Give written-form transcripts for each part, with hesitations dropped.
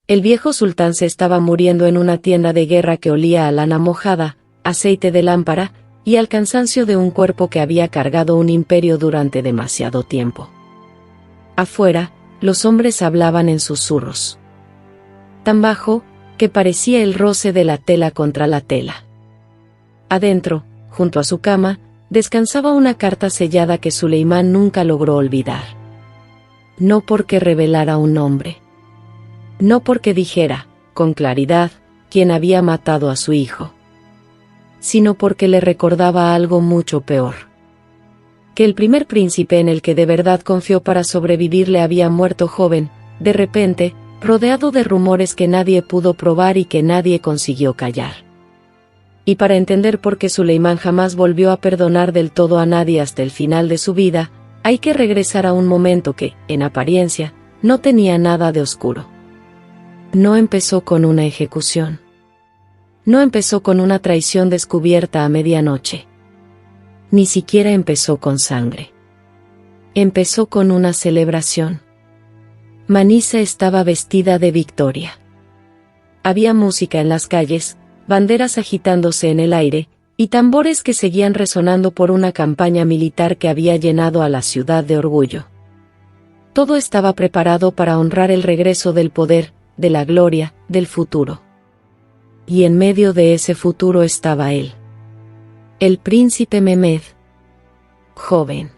El viejo sultán se estaba muriendo en una tienda de guerra que olía a lana mojada, aceite de lámpara, y al cansancio de un cuerpo que había cargado un imperio durante demasiado tiempo. Afuera, los hombres hablaban en susurros. Tan bajo, que parecía el roce de la tela contra la tela. Adentro, junto a su cama, descansaba una carta sellada que Suleimán nunca logró olvidar. No porque revelara un nombre. No porque dijera, con claridad, quién había matado a su hijo. Sino porque le recordaba algo mucho peor. Que el primer príncipe en el que de verdad confió para sobrevivir le había muerto joven, de repente, rodeado de rumores que nadie pudo probar y que nadie consiguió callar. Y para entender por qué Suleimán jamás volvió a perdonar del todo a nadie hasta el final de su vida, hay que regresar a un momento que, en apariencia, no tenía nada de oscuro. No empezó con una ejecución. No empezó con una traición descubierta a medianoche. Ni siquiera empezó con sangre. Empezó con una celebración. Manisa estaba vestida de victoria. Había música en las calles, banderas agitándose en el aire, y tambores que seguían resonando por una campaña militar que había llenado a la ciudad de orgullo. Todo estaba preparado para honrar el regreso del poder, de la gloria, del futuro. Y en medio de ese futuro estaba él. El príncipe Mehmed. Joven.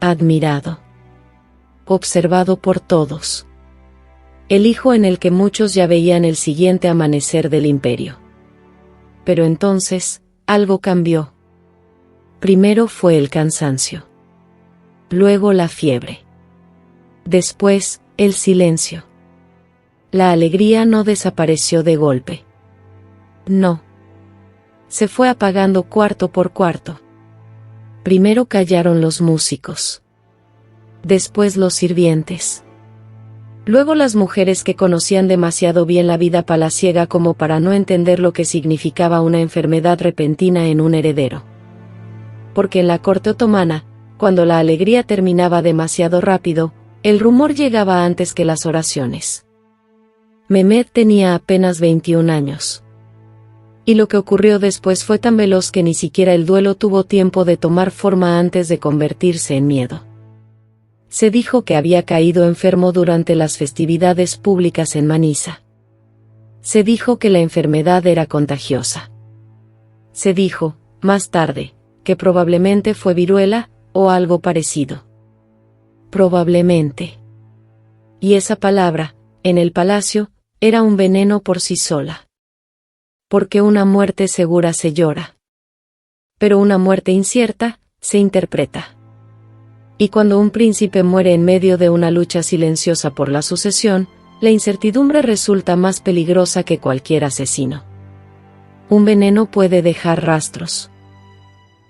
Admirado. Observado por todos. El hijo en el que muchos ya veían el siguiente amanecer del imperio. Pero entonces, algo cambió. Primero fue el cansancio. Luego la fiebre. Después, el silencio. La alegría no desapareció de golpe. No. Se fue apagando cuarto por cuarto. Primero callaron los músicos. Después los sirvientes. Luego las mujeres que conocían demasiado bien la vida palaciega como para no entender lo que significaba una enfermedad repentina en un heredero. Porque en la corte otomana, cuando la alegría terminaba demasiado rápido, el rumor llegaba antes que las oraciones. Mehmed tenía apenas 21 años. Y lo que ocurrió después fue tan veloz que ni siquiera el duelo tuvo tiempo de tomar forma antes de convertirse en miedo. Se dijo que había caído enfermo durante las festividades públicas en Manisa. Se dijo que la enfermedad era contagiosa. Se dijo, más tarde, que probablemente fue viruela, o algo parecido. Probablemente. Y esa palabra, en el palacio, era un veneno por sí sola. Porque una muerte segura se llora. Pero una muerte incierta, se interpreta. Y cuando un príncipe muere en medio de una lucha silenciosa por la sucesión, la incertidumbre resulta más peligrosa que cualquier asesino. Un veneno puede dejar rastros.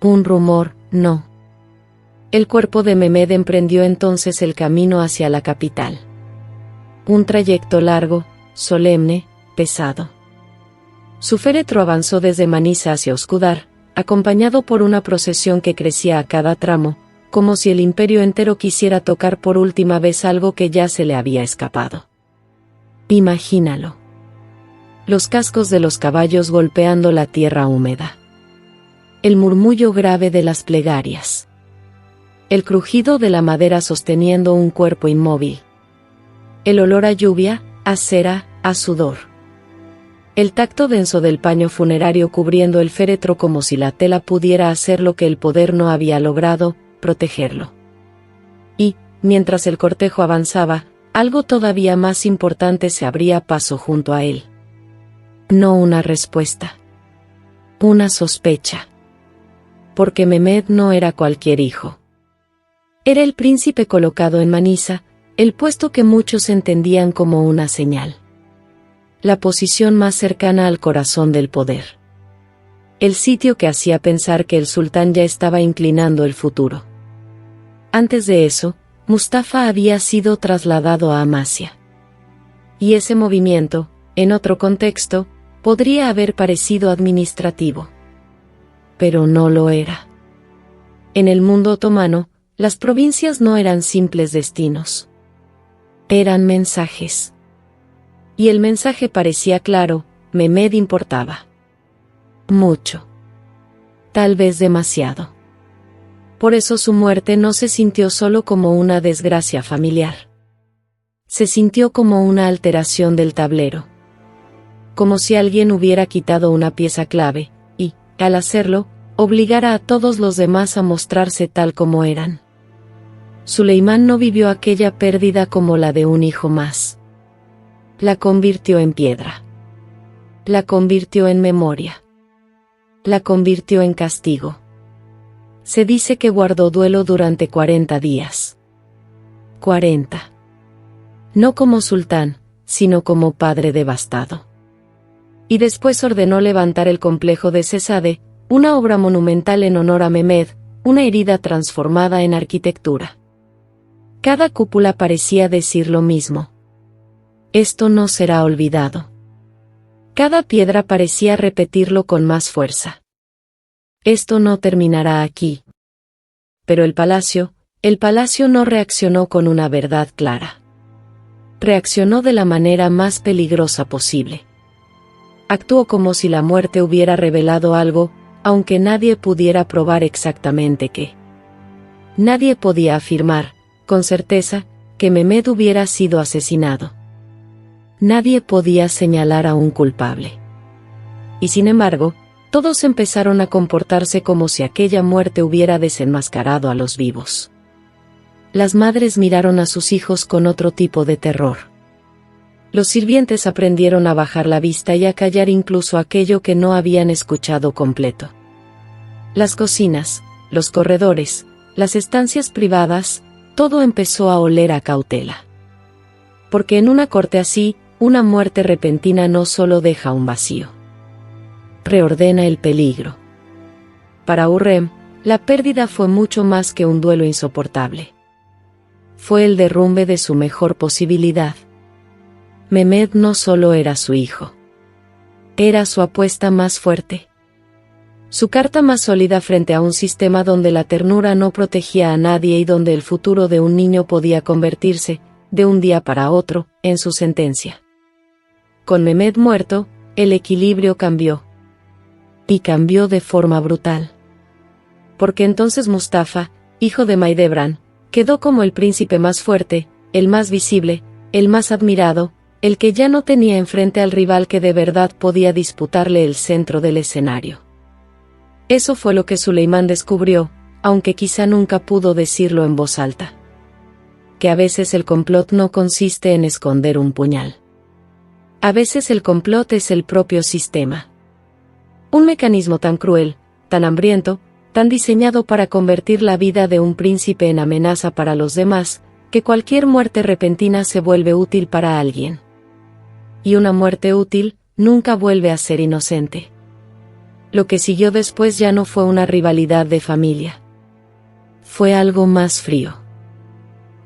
Un rumor, no. El cuerpo de Mehmed emprendió entonces el camino hacia la capital. Un trayecto largo, solemne, pesado. Su féretro avanzó desde Manisa hacia Uskudar, acompañado por una procesión que crecía a cada tramo, como si el imperio entero quisiera tocar por última vez algo que ya se le había escapado. Imagínalo. Los cascos de los caballos golpeando la tierra húmeda. El murmullo grave de las plegarias. El crujido de la madera sosteniendo un cuerpo inmóvil. El olor a lluvia, a cera, a sudor. El tacto denso del paño funerario cubriendo el féretro como si la tela pudiera hacer lo que el poder no había logrado, protegerlo. Y, mientras el cortejo avanzaba, algo todavía más importante se abría paso junto a él. No una respuesta. Una sospecha. Porque Mehmed no era cualquier hijo. Era el príncipe colocado en Manisa, el puesto que muchos entendían como una señal. La posición más cercana al corazón del poder. El sitio que hacía pensar que el sultán ya estaba inclinando el futuro. Antes de eso, Mustafa había sido trasladado a Amasya. Y ese movimiento, en otro contexto, podría haber parecido administrativo. Pero no lo era. En el mundo otomano, las provincias no eran simples destinos. Eran mensajes. Y el mensaje parecía claro: Mehmed importaba. Mucho. Tal vez demasiado. Por eso su muerte no se sintió solo como una desgracia familiar. Se sintió como una alteración del tablero. Como si alguien hubiera quitado una pieza clave, y, al hacerlo, obligara a todos los demás a mostrarse tal como eran. Suleimán no vivió aquella pérdida como la de un hijo más. La convirtió en piedra. La convirtió en memoria. La convirtió en castigo. Se dice que guardó duelo durante 40 días. 40. No como sultán, sino como padre devastado. Y después ordenó levantar el complejo de Sesade, una obra monumental en honor a Mehmed, una herida transformada en arquitectura. Cada cúpula parecía decir lo mismo. Esto no será olvidado. Cada piedra parecía repetirlo con más fuerza. Esto no terminará aquí. Pero el palacio no reaccionó con una verdad clara. Reaccionó de la manera más peligrosa posible. Actuó como si la muerte hubiera revelado algo, aunque nadie pudiera probar exactamente qué. Nadie podía afirmar, con certeza, que Mehmed hubiera sido asesinado. Nadie podía señalar a un culpable. Y sin embargo, todos empezaron a comportarse como si aquella muerte hubiera desenmascarado a los vivos. Las madres miraron a sus hijos con otro tipo de terror. Los sirvientes aprendieron a bajar la vista y a callar incluso aquello que no habían escuchado completo. Las cocinas, los corredores, las estancias privadas, todo empezó a oler a cautela. Porque en una corte así, una muerte repentina no solo deja un vacío. Reordena el peligro. Para Hurrem, la pérdida fue mucho más que un duelo insoportable. Fue el derrumbe de su mejor posibilidad. Mehmed no solo era su hijo. Era su apuesta más fuerte. Su carta más sólida frente a un sistema donde la ternura no protegía a nadie y donde el futuro de un niño podía convertirse, de un día para otro, en su sentencia. Con Mehmed muerto, el equilibrio cambió. Y cambió de forma brutal. Porque entonces Mustafa, hijo de Maidebran, quedó como el príncipe más fuerte, el más visible, el más admirado, el que ya no tenía enfrente al rival que de verdad podía disputarle el centro del escenario. Eso fue lo que Suleimán descubrió, aunque quizá nunca pudo decirlo en voz alta. Que a veces el complot no consiste en esconder un puñal. A veces el complot es el propio sistema. Un mecanismo tan cruel, tan hambriento, tan diseñado para convertir la vida de un príncipe en amenaza para los demás, que cualquier muerte repentina se vuelve útil para alguien. Y una muerte útil nunca vuelve a ser inocente. Lo que siguió después ya no fue una rivalidad de familia. Fue algo más frío.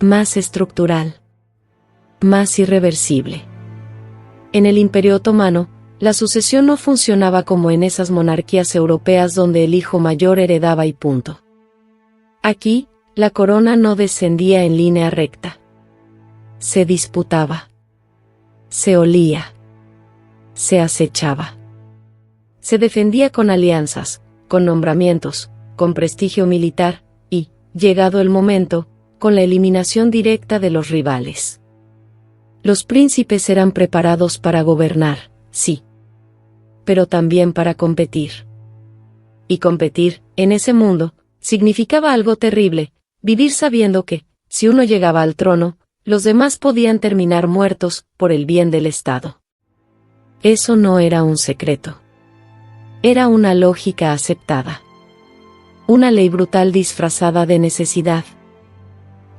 Más estructural. Más irreversible. En el Imperio Otomano, la sucesión no funcionaba como en esas monarquías europeas donde el hijo mayor heredaba y punto. Aquí, la corona no descendía en línea recta. Se disputaba. Se olía. Se acechaba. Se defendía con alianzas, con nombramientos, con prestigio militar, y, llegado el momento, con la eliminación directa de los rivales. Los príncipes eran preparados para gobernar, sí. Pero también para competir. Y competir, en ese mundo, significaba algo terrible, vivir sabiendo que, si uno llegaba al trono, los demás podían terminar muertos, por el bien del Estado. Eso no era un secreto. Era una lógica aceptada. Una ley brutal disfrazada de necesidad.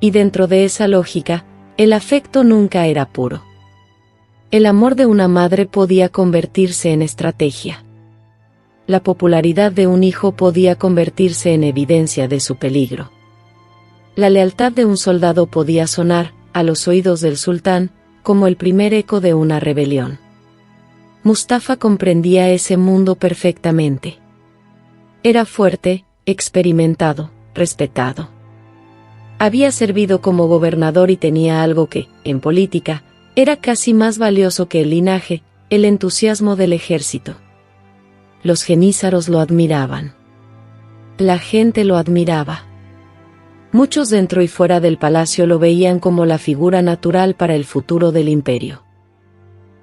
Y dentro de esa lógica, el afecto nunca era puro. El amor de una madre podía convertirse en estrategia. La popularidad de un hijo podía convertirse en evidencia de su peligro. La lealtad de un soldado podía sonar, a los oídos del sultán, como el primer eco de una rebelión. Mustafa comprendía ese mundo perfectamente. Era fuerte, experimentado, respetado. Había servido como gobernador y tenía algo que, en política, Era casi más valioso que el linaje, el entusiasmo del ejército. Los genízaros lo admiraban. La gente lo admiraba. Muchos dentro y fuera del palacio lo veían como la figura natural para el futuro del imperio.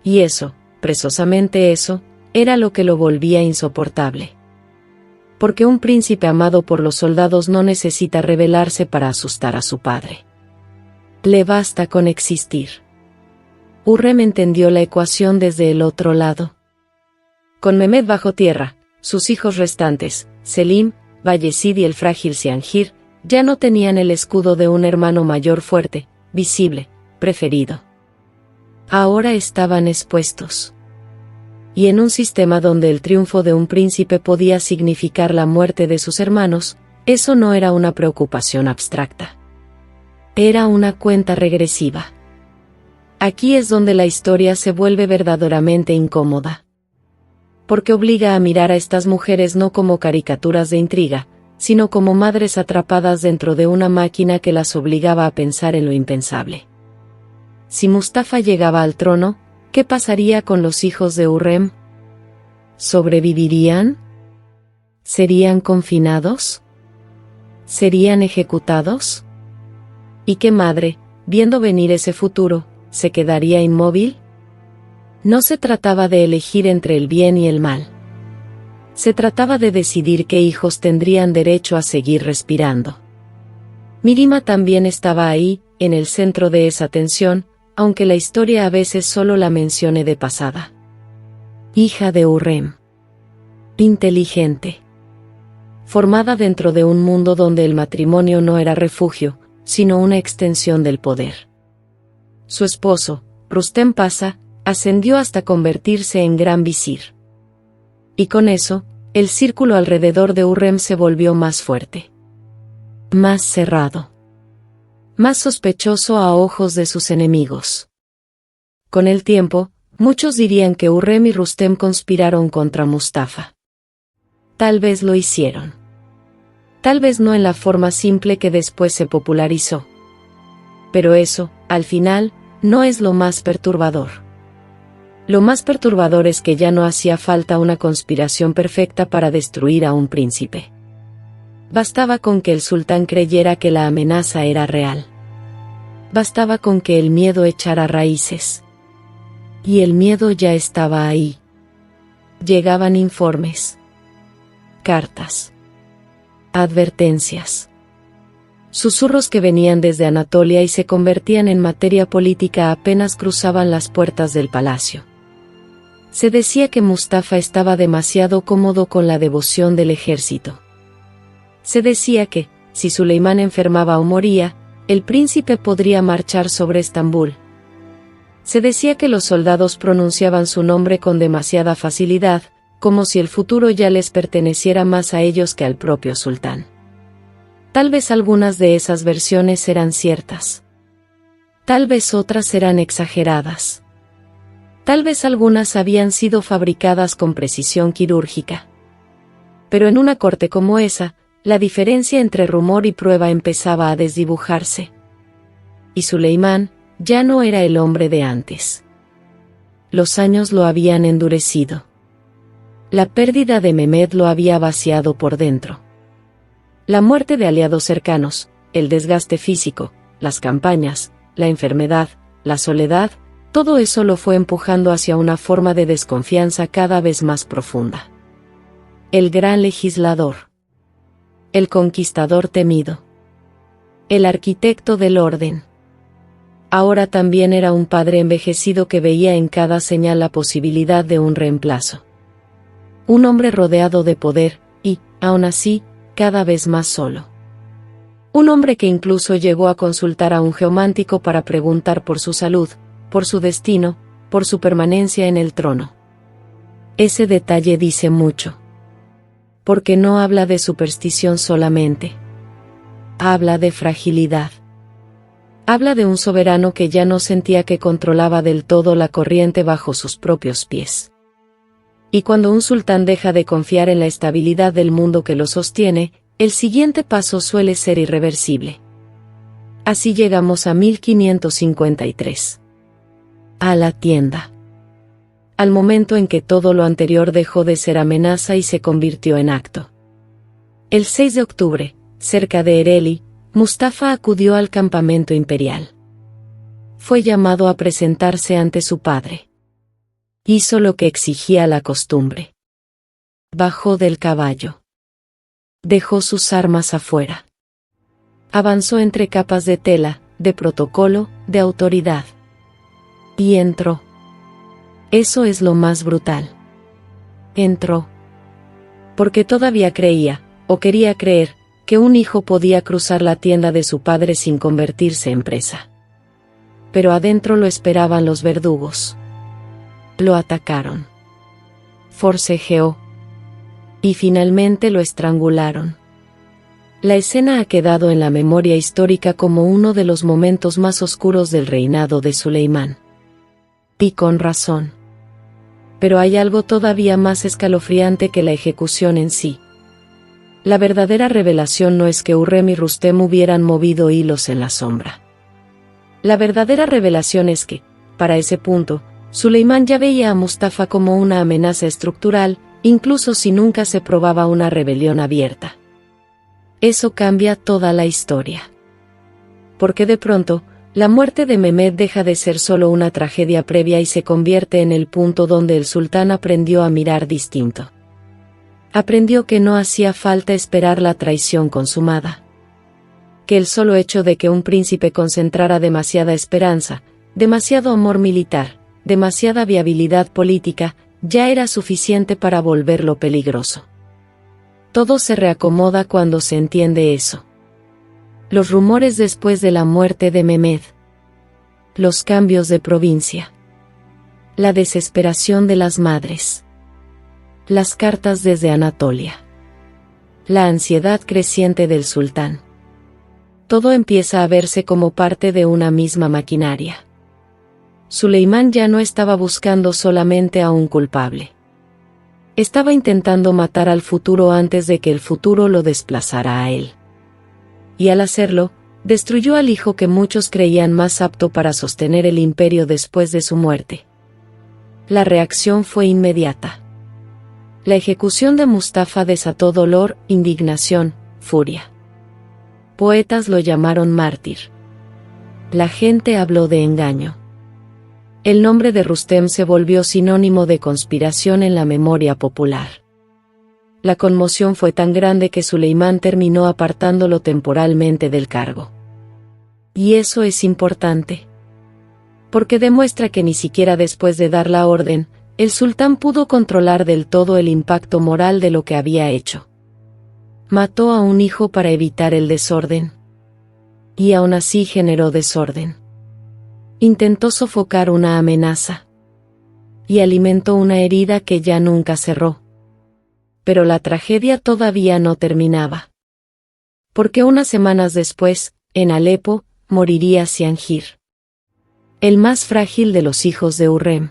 Y eso, precisamente eso, era lo que lo volvía insoportable. Porque un príncipe amado por los soldados no necesita rebelarse para asustar a su padre. Le basta con existir. Hurrem entendió la ecuación desde el otro lado. Con Mehmed bajo tierra, sus hijos restantes, Selim, Bayezid y el frágil Siangir, ya no tenían el escudo de un hermano mayor fuerte, visible, preferido. Ahora estaban expuestos. Y en un sistema donde el triunfo de un príncipe podía significar la muerte de sus hermanos, eso no era una preocupación abstracta. Era una cuenta regresiva. Aquí es donde la historia se vuelve verdaderamente incómoda. Porque obliga a mirar a estas mujeres no como caricaturas de intriga, sino como madres atrapadas dentro de una máquina que las obligaba a pensar en lo impensable. Si Mustafa llegaba al trono, ¿qué pasaría con los hijos de Hurrem? ¿Sobrevivirían? ¿Serían confinados? ¿Serían ejecutados? ¿Y qué madre, viendo venir ese futuro, se quedaría inmóvil? No se trataba de elegir entre el bien y el mal. Se trataba de decidir qué hijos tendrían derecho a seguir respirando. Mirima también estaba ahí, en el centro de esa tensión, aunque la historia a veces solo la mencione de pasada. Hija de Hurrem. Inteligente. Formada dentro de un mundo donde el matrimonio no era refugio, sino una extensión del poder. Su esposo, Rustem Pasha, ascendió hasta convertirse en gran visir. Y con eso, el círculo alrededor de Hurrem se volvió más fuerte. Más cerrado. Más sospechoso a ojos de sus enemigos. Con el tiempo, muchos dirían que Hurrem y Rustem conspiraron contra Mustafa. Tal vez lo hicieron. Tal vez no en la forma simple que después se popularizó. Pero eso, al final, no es lo más perturbador. Lo más perturbador es que ya no hacía falta una conspiración perfecta para destruir a un príncipe. Bastaba con que el sultán creyera que la amenaza era real. Bastaba con que el miedo echara raíces. Y el miedo ya estaba ahí. Llegaban informes. Cartas. Advertencias. Susurros que venían desde Anatolia y se convertían en materia política apenas cruzaban las puertas del palacio. Se decía que Mustafa estaba demasiado cómodo con la devoción del ejército. Se decía que, si Suleimán enfermaba o moría, el príncipe podría marchar sobre Estambul. Se decía que los soldados pronunciaban su nombre con demasiada facilidad, como si el futuro ya les perteneciera más a ellos que al propio sultán. Tal vez algunas de esas versiones eran ciertas. Tal vez otras eran exageradas. Tal vez algunas habían sido fabricadas con precisión quirúrgica. Pero en una corte como esa, la diferencia entre rumor y prueba empezaba a desdibujarse. Y Suleimán ya no era el hombre de antes. Los años lo habían endurecido. La pérdida de Mehmed lo había vaciado por dentro. La muerte de aliados cercanos, el desgaste físico, las campañas, la enfermedad, la soledad, todo eso lo fue empujando hacia una forma de desconfianza cada vez más profunda. El gran legislador. El conquistador temido. El arquitecto del orden. Ahora también era un padre envejecido que veía en cada señal la posibilidad de un reemplazo. Un hombre rodeado de poder, y, aún así, cada vez más solo. Un hombre que incluso llegó a consultar a un geomántico para preguntar por su salud, por su destino, por su permanencia en el trono. Ese detalle dice mucho. Porque no habla de superstición solamente. Habla de fragilidad. Habla de un soberano que ya no sentía que controlaba del todo la corriente bajo sus propios pies. Y cuando un sultán deja de confiar en la estabilidad del mundo que lo sostiene, el siguiente paso suele ser irreversible. Así llegamos a 1553. a la tienda. Al momento en que todo lo anterior dejó de ser amenaza y se convirtió en acto. El 6 de octubre, cerca de Ereğli, Mustafa acudió al campamento imperial. Fue llamado a presentarse ante su padre. Hizo lo que exigía la costumbre. Bajó del caballo. Dejó sus armas afuera. Avanzó entre capas de tela, de protocolo, de autoridad. Y entró. Eso es lo más brutal. Entró. Porque todavía creía, o quería creer, que un hijo podía cruzar la tienda de su padre sin convertirse en presa. Pero adentro lo esperaban los verdugos. Lo atacaron. Forcejeó. Y finalmente lo estrangularon. La escena ha quedado en la memoria histórica como uno de los momentos más oscuros del reinado de Suleimán. Y con razón. Pero hay algo todavía más escalofriante que la ejecución en sí. La verdadera revelación no es que Hürrem y Rustem hubieran movido hilos en la sombra. La verdadera revelación es que, para ese punto, Suleimán ya veía a Mustafa como una amenaza estructural, incluso si nunca se probaba una rebelión abierta. Eso cambia toda la historia. Porque de pronto, la muerte de Mehmed deja de ser solo una tragedia previa y se convierte en el punto donde el sultán aprendió a mirar distinto. Aprendió que no hacía falta esperar la traición consumada. Que el solo hecho de que un príncipe concentrara demasiada esperanza, demasiado amor militar, demasiada viabilidad política, ya era suficiente para volverlo peligroso. Todo se reacomoda cuando se entiende eso. Los rumores después de la muerte de Mehmed. Los cambios de provincia. La desesperación de las madres. Las cartas desde Anatolia. La ansiedad creciente del sultán. Todo empieza a verse como parte de una misma maquinaria. Suleimán ya no estaba buscando solamente a un culpable. Estaba intentando matar al futuro antes de que el futuro lo desplazara a él. Y al hacerlo, destruyó al hijo que muchos creían más apto para sostener el imperio después de su muerte. La reacción fue inmediata. La ejecución de Mustafa desató dolor, indignación, furia. Poetas lo llamaron mártir. La gente habló de engaño. El nombre de Rustem se volvió sinónimo de conspiración en la memoria popular. La conmoción fue tan grande que Suleimán terminó apartándolo temporalmente del cargo. Y eso es importante. Porque demuestra que ni siquiera después de dar la orden, el sultán pudo controlar del todo el impacto moral de lo que había hecho. Mató a un hijo para evitar el desorden. Y aún así generó desorden. Intentó sofocar una amenaza. Y alimentó una herida que ya nunca cerró. Pero la tragedia todavía no terminaba. Porque unas semanas después, en Alepo, moriría Siangir. El más frágil de los hijos de Hürrem.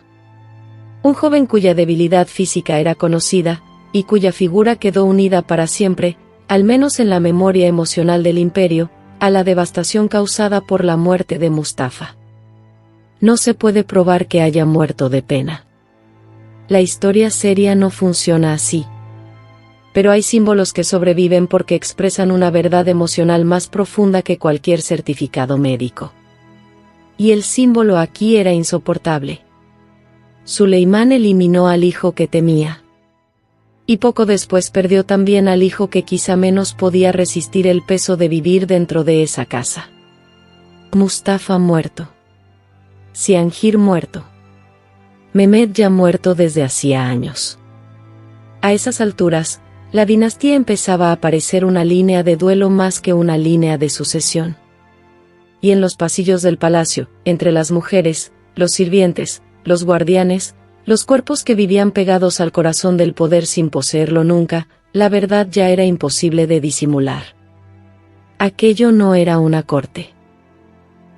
Un joven cuya debilidad física era conocida, y cuya figura quedó unida para siempre, al menos en la memoria emocional del imperio, a la devastación causada por la muerte de Mustafa. No se puede probar que haya muerto de pena. La historia seria no funciona así. Pero hay símbolos que sobreviven porque expresan una verdad emocional más profunda que cualquier certificado médico. Y el símbolo aquí era insoportable. Suleimán eliminó al hijo que temía. Y poco después perdió también al hijo que quizá menos podía resistir el peso de vivir dentro de esa casa. Mustafa muerto. Siangir muerto. Mehmed ya muerto desde hacía años. A esas alturas, la dinastía empezaba a parecer una línea de duelo más que una línea de sucesión. Y en los pasillos del palacio, entre las mujeres, los sirvientes, los guardianes, los cuerpos que vivían pegados al corazón del poder sin poseerlo nunca, la verdad ya era imposible de disimular. Aquello no era una corte.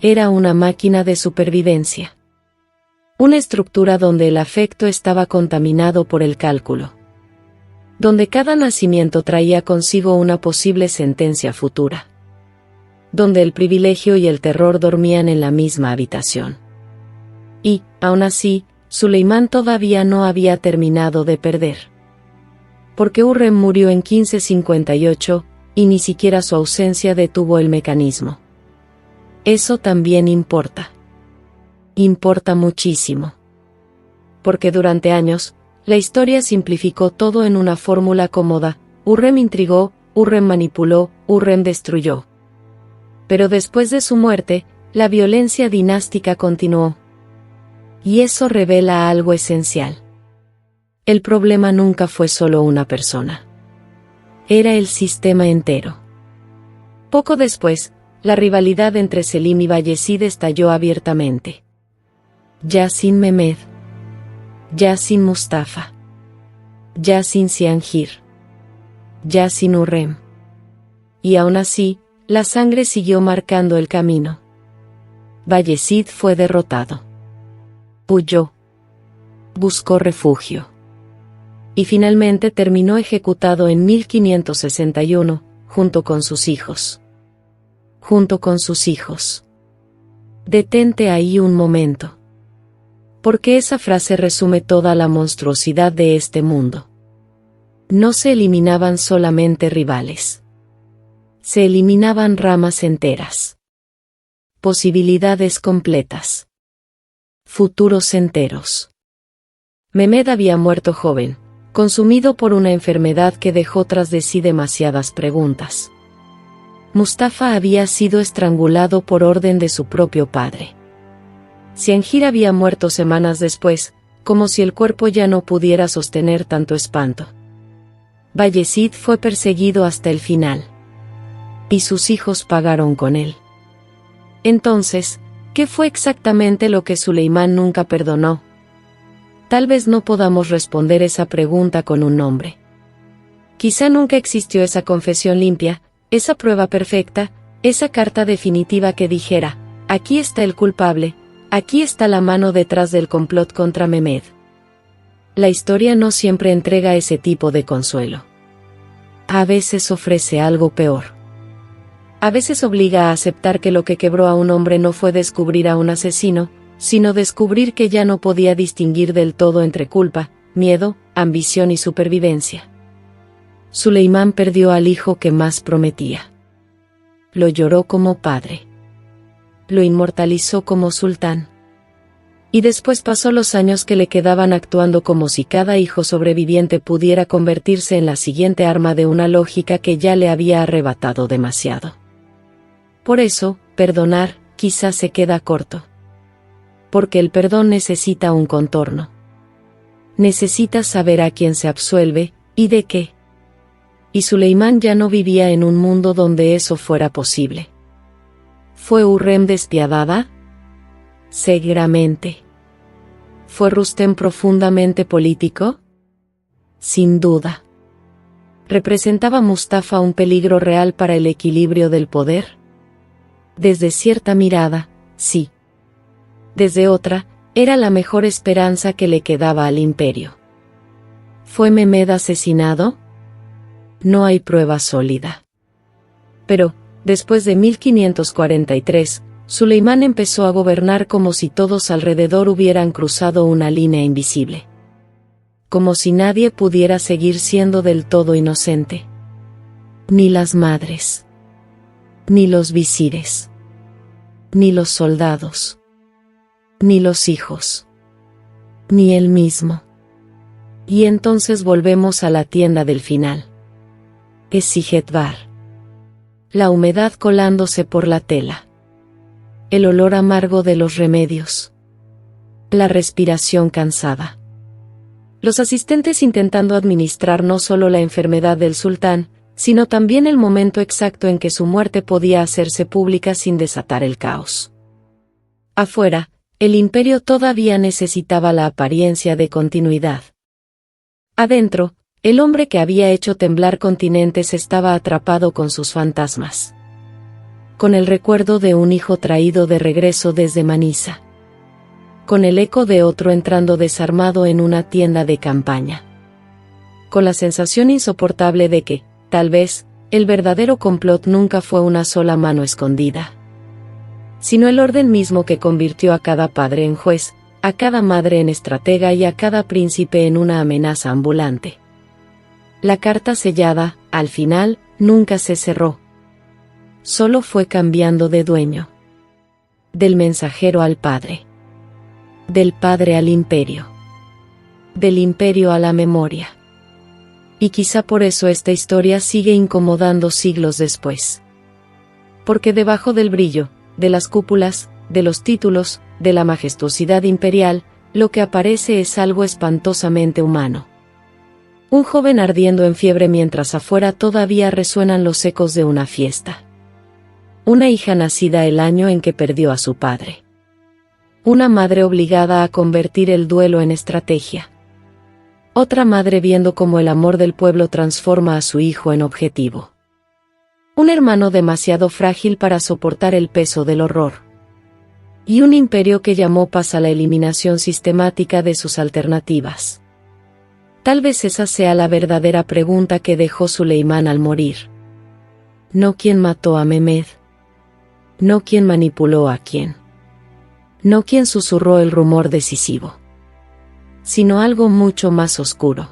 Era una máquina de supervivencia. Una estructura donde el afecto estaba contaminado por el cálculo. Donde cada nacimiento traía consigo una posible sentencia futura. Donde el privilegio y el terror dormían en la misma habitación. Y, aún así, Suleimán todavía no había terminado de perder. Porque Hurrem murió en 1558, y ni siquiera su ausencia detuvo el mecanismo. Eso también importa. Importa muchísimo. Porque durante años, la historia simplificó todo en una fórmula cómoda: Hurrem intrigó, Hurrem manipuló, Hurrem destruyó. Pero después de su muerte, la violencia dinástica continuó. Y eso revela algo esencial. El problema nunca fue solo una persona. Era el sistema entero. Poco después, la rivalidad entre Selim y Bayezid estalló abiertamente. Ya sin Mehmed. Ya sin Mustafa. Ya sin Cihanjir. Ya sin Hurrem. Y aún así, la sangre siguió marcando el camino. Bayezid fue derrotado. Huyó. Buscó refugio. Y finalmente terminó ejecutado en 1561, junto con sus hijos. Junto con sus hijos. Detente ahí un momento. Porque esa frase resume toda la monstruosidad de este mundo. No se eliminaban solamente rivales. Se eliminaban ramas enteras. Posibilidades completas. Futuros enteros. Mehmed había muerto joven, consumido por una enfermedad que dejó tras de sí demasiadas preguntas. Mustafa había sido estrangulado por orden de su propio padre. Cihanjir había muerto semanas después, como si el cuerpo ya no pudiera sostener tanto espanto. Bayezid fue perseguido hasta el final. Y sus hijos pagaron con él. Entonces, ¿qué fue exactamente lo que Suleimán nunca perdonó? Tal vez no podamos responder esa pregunta con un nombre. Quizá nunca existió esa confesión limpia, esa prueba perfecta, esa carta definitiva que dijera: aquí está el culpable, aquí está la mano detrás del complot contra Mehmed. La historia no siempre entrega ese tipo de consuelo. A veces ofrece algo peor. A veces obliga a aceptar que lo que quebró a un hombre no fue descubrir a un asesino, sino descubrir que ya no podía distinguir del todo entre culpa, miedo, ambición y supervivencia. Suleimán perdió al hijo que más prometía. Lo lloró como padre. Lo inmortalizó como sultán. Y después pasó los años que le quedaban actuando como si cada hijo sobreviviente pudiera convertirse en la siguiente arma de una lógica que ya le había arrebatado demasiado. Por eso, perdonar, quizás se queda corto. Porque el perdón necesita un contorno. Necesita saber a quién se absuelve, y de qué. Y Suleimán ya no vivía en un mundo donde eso fuera posible. ¿Fue Hurrem despiadada? Seguramente. ¿Fue Rustem profundamente político? Sin duda. ¿Representaba Mustafa un peligro real para el equilibrio del poder? Desde cierta mirada, sí. Desde otra, era la mejor esperanza que le quedaba al imperio. ¿Fue Mehmed asesinado? No hay prueba sólida. Pero, después de 1543, Suleimán empezó a gobernar como si todos alrededor hubieran cruzado una línea invisible. Como si nadie pudiera seguir siendo del todo inocente. Ni las madres. Ni los visires. Ni los soldados. Ni los hijos. Ni él mismo. Y entonces volvemos a la tienda del final. Esijetbar. La humedad colándose por la tela. El olor amargo de los remedios. La respiración cansada. Los asistentes intentando administrar no solo la enfermedad del sultán, sino también el momento exacto en que su muerte podía hacerse pública sin desatar el caos. Afuera, el imperio todavía necesitaba la apariencia de continuidad. Adentro, el hombre que había hecho temblar continentes estaba atrapado con sus fantasmas. Con el recuerdo de un hijo traído de regreso desde Manisa. Con el eco de otro entrando desarmado en una tienda de campaña. Con la sensación insoportable de que, tal vez, el verdadero complot nunca fue una sola mano escondida. Sino el orden mismo que convirtió a cada padre en juez, a cada madre en estratega y a cada príncipe en una amenaza ambulante. La carta sellada, al final, nunca se cerró. Solo fue cambiando de dueño. Del mensajero al padre. Del padre al imperio. Del imperio a la memoria. Y quizá por eso esta historia sigue incomodando siglos después. Porque debajo del brillo, de las cúpulas, de los títulos, de la majestuosidad imperial, lo que aparece es algo espantosamente humano. Un joven ardiendo en fiebre mientras afuera todavía resuenan los ecos de una fiesta. Una hija nacida el año en que perdió a su padre. Una madre obligada a convertir el duelo en estrategia. Otra madre viendo cómo el amor del pueblo transforma a su hijo en objetivo. Un hermano demasiado frágil para soportar el peso del horror. Y un imperio que llamó paz a la eliminación sistemática de sus alternativas. Tal vez esa sea la verdadera pregunta que dejó Suleimán al morir. No quién mató a Mehmed. No quién manipuló a quién. No quién susurró el rumor decisivo. Sino algo mucho más oscuro.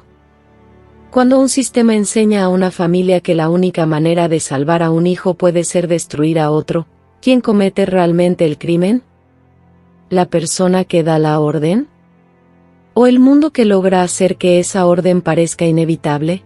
Cuando un sistema enseña a una familia que la única manera de salvar a un hijo puede ser destruir a otro, ¿quién comete realmente el crimen? ¿La persona que da la orden? ¿O el mundo que logra hacer que esa orden parezca inevitable?